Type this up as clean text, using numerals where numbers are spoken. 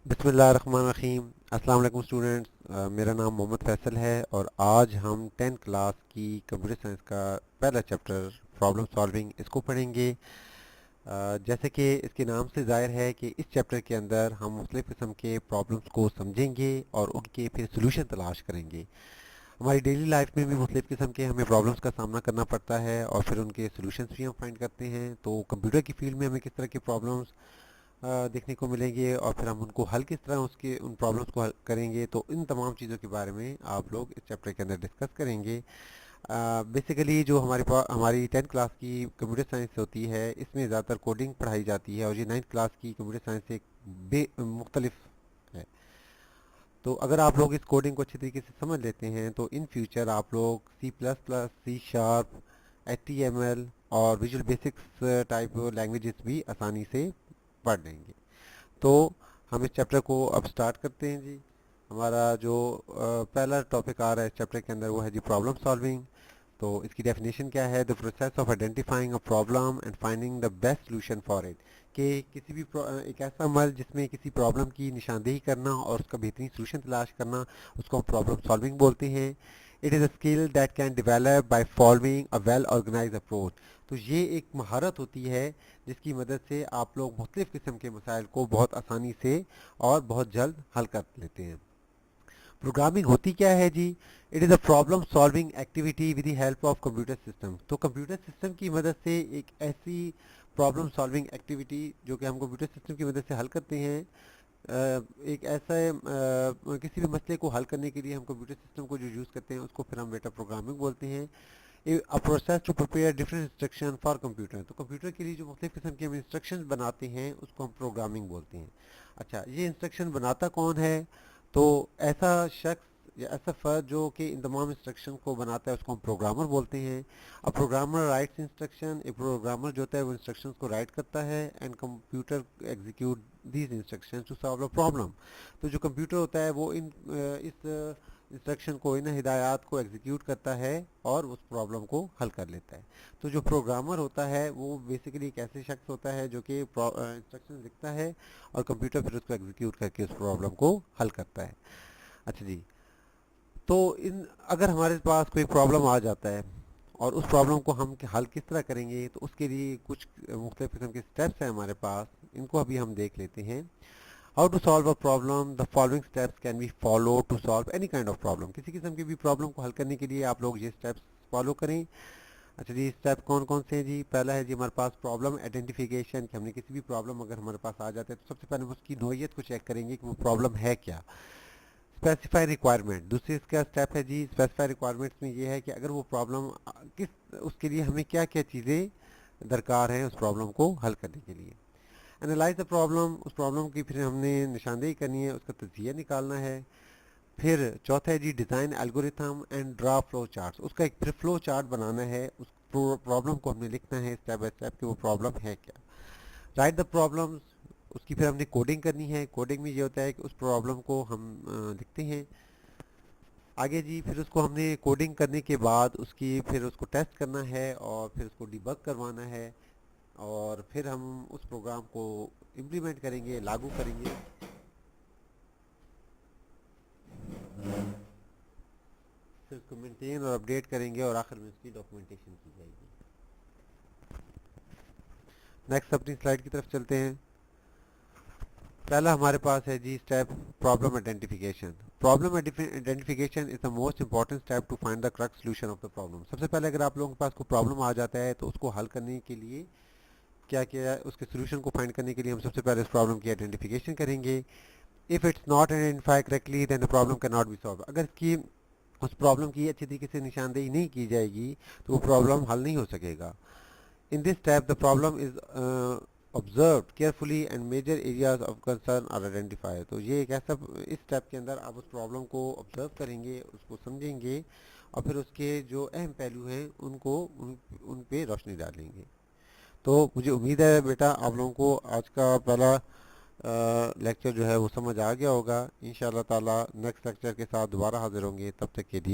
بسم اللہ الرحمن الرحیم۔ السلام علیکم اسٹوڈنٹس، میرا نام محمد فیصل ہے اور آج ہم 10 کلاس کی کمپیوٹر سائنس کا پہلا چیپٹر پرابلم سالونگ اس کو پڑھیں گے۔ جیسے کہ اس کے نام سے ظاہر ہے کہ اس چیپٹر کے اندر ہم مختلف قسم کے پرابلمس کو سمجھیں گے اور ان کے پھر سلوشن تلاش کریں گے۔ ہماری ڈیلی لائف میں بھی مختلف قسم کے ہمیں پرابلمس کا سامنا کرنا پڑتا ہے اور پھر ان کے سلوشنس بھی ہم فائنڈ کرتے ہیں۔ تو کمپیوٹر کی فیلڈ میں ہمیں کس طرح کے پرابلمس دیکھنے کو ملیں گے اور پھر ہم ان کو حل کس طرح ان پرابلمس کو حل کریں گے، تو ان تمام چیزوں کے بارے میں آپ لوگ اس چیپٹر کے اندر ڈسکس کریں گے۔ بیسیکلی جو ہماری 10 کلاس کی کمپیوٹر سائنس ہوتی ہے اس میں زیادہ تر کوڈنگ پڑھائی جاتی ہے اور یہ 9 کلاس کی کمپیوٹر سائنس سے مختلف ہے۔ تو اگر آپ لوگ اس کوڈنگ کو اچھی طریقے سے سمجھ لیتے ہیں تو ان فیوچر آپ لوگ C plus plus, C sharp, H T M L اور ویژول بیسکس ٹائپ لینگویجز بھی آسانی سے پڑھ لیں گے۔ تو ہم اس چیپٹر کو اب سٹارٹ کرتے ہیں جی۔ ہمارا جو پہلا ٹاپک آ رہا ہے اس چیپٹر کے اندر وہ ہے جی پرابلم سالونگ۔ تو اس کی ڈیفینیشن کیا ہے؟ The process of identifying a problem and finding the best solution for it, کہ کسی بھی ایک ایسا عمل جس میں کسی پرابلم کی نشاندہی کرنا اور اس کا بہترین سولوشن تلاش کرنا، اس کو ہم پرابلم سالونگ بولتے ہیں۔ It is a skill that can develop by following a well organize approach. تو یہ ایک مہارت ہوتی ہے جس کی مدد سے آپ لوگ مختلف قسم کے مسائل کو بہت آسانی سے اور بہت جلد حل کر لیتے ہیں۔ پروگرامنگ ہوتی کیا ہے جی؟ It is a problem solving activity with the help of computer system. تو کمپیوٹر سسٹم کی مدد سے ایک ایسی پرابلم سالونگ ایکٹیویٹی جو کہ ہم کمپیوٹر سسٹم کی مدد سے حل کرتے ہیں، ایک ایسا کسی بھی مسئلے کو حل کرنے کے لیے ہم کمپیوٹر سسٹم کو جو یوز کرتے ہیں اس کو پھر ہم ڈیٹا پروگرامنگ بولتے ہیں۔ a process to prepare different instruction for computer۔ تو کمپیوٹر کے لیے جو مختلف قسم کے ہم انسٹرکشن بناتے ہیں اس کو ہم پروگرامنگ بولتے ہیں۔ اچھا، یہ انسٹرکشن بناتا کون ہے؟ تو ایسا شخص یا ایسا فرد جو کہ ان تمام انسٹرکشن کو بناتا ہے اس کو ہم پروگرامر بولتے ہیں۔ اب پروگرامر رائٹس انسٹرکشن، ایک پروگرامر جو ہوتا ہے وہ انسٹرکشنز کو رائٹ کرتا ہے and computer execute these instruction to solve a problem. تو جو کمپیوٹر ہوتا ہے وہ اس انسٹرکشن کو، ان ہدایات کو ایگزیکیوٹ کرتا ہے اور اس پرابلم کو حل کر لیتا ہے۔ تو جو پروگرامر ہوتا ہے وہ بیسیکلی ایک ایسے شخص ہوتا ہے جو کہ انسٹرکشن لکھتا ہے اور کمپیوٹر پھر اس کو ایگزیکیوٹ کر کے اس پرابلم کو حل کرتا ہے۔ اچھا جی، تو اگر ہمارے پاس کوئی پرابلم آ جاتا ہے اور اس پرابلم کو ہم حل کس طرح کریں گے، تو اس کے لیے کچھ مختلف قسم کے اسٹیپس ہیں ہمارے پاس، ان کو ابھی ہم دیکھ لیتے ہیں۔ How to solve a problem? The following steps can be followed to solve any kind of problem۔ کسی قسم کی بھی پرابلم کو حل کرنے کے لیے آپ لوگ یہ اسٹیپس فالو کریں۔ اچھا جی، اسٹیپ کون کون سے ہیں جی؟ پہلا ہے جی ہمارے پاس پرابلم آئیڈینٹیفیکیشن، کہ ہم نے کسی بھی پرابلم اگر ہمارے پاس آ جاتا ہے تو سب سے پہلے ہم اس کی نوعیت کو چیک کریں گے کہ وہ پرابلم ہے کیا۔ اسپیسیفائی ریکوائرمنٹ، دوسری اس کا اسٹیپ ہے جی اسپیسیفائی ریکوائرمنٹس میں یہ ہے کہ اگر وہ پرابلم اس کے لیے ہمیں کیا کیا چیزیں درکار ہیں اس پرابلم کو حل کرنے کے لیے۔ انالائز دا پرابلم، اس پرابلم کی پھر ہم نے نشاندہی کرنی ہے، اس کا تجزیہ نکالنا ہے۔ پھر چوتھا ہے جی design algorithm and draw flow charts, اس کا ایک پھر فلو چارٹ بنانا ہے، اس پرابلم کو ہم نے لکھنا ہے اسٹیپ بائی اسٹیپ کہ وہ پرابلم ہے کیا۔ رائٹ دا پرابلمس، اس کی پھر ہم نے کوڈنگ کرنی ہے۔ کوڈنگ میں یہ ہوتا ہے کہ اس پرابلم کو ہم لکھتے ہیں آگے جی، پھر اس کو ہم نے کوڈنگ کرنے کے بعد اس کی پھر اس کو ٹیسٹ کرنا ہے اور پھر اس کو ڈیبگ کروانا ہے اور پھر ہم اس پروگرام کو امپلیمنٹ کریں گے، لاگو کریں گے، پھر اس کو مینٹین اور اپڈیٹ کریں گے اور آخر میں اس کی ڈاکومنٹیشن کی جائے گی۔ نیکسٹ اپنی سلائڈ کی طرف چلتے ہیں۔ پہلا ہمارے پاس ہے جی step problem identification. Problem identification is the most important step to find the correct solution of the problem. سب سے پہلے اگر آپ لوگوں کے پاس کوئی پرابلم آ جاتا ہے تو اس کو حل کرنے کے لیے کیا کیا، اس کے سولوشن کو فائنڈ کرنے کے لیے ہم سب سے پہلے اس پرابلم کی آئیڈینٹیفیکیشن کریں گے۔ if it's not identified correctly then the problem cannot be solved۔ اگر اس پرابلم کی اچھی طریقے سے نشاندہی نہیں کی جائے گی تو وہ پرابلم حل نہیں ہو سکے گا۔ in this step the problem is observed carefully and major areas of concern are identified۔ تو یہ ایک ایسا، اس اسٹیپ کے اندر آپ اس پرابلم کو آبزرو کریں گے، اس کو سمجھیں گے اور پھر اس کے جو اہم پہلو ہیں ان پہ روشنی ڈالیں گے۔ تو مجھے امید ہے بیٹا آپ لوگوں کو آج کا پہلا لیکچر جو ہے وہ سمجھ آ گیا ہوگا۔ انشاءاللہ تعالی نیکسٹ لیکچر کے ساتھ دوبارہ حاضر ہوں گے، تب تک کے لیے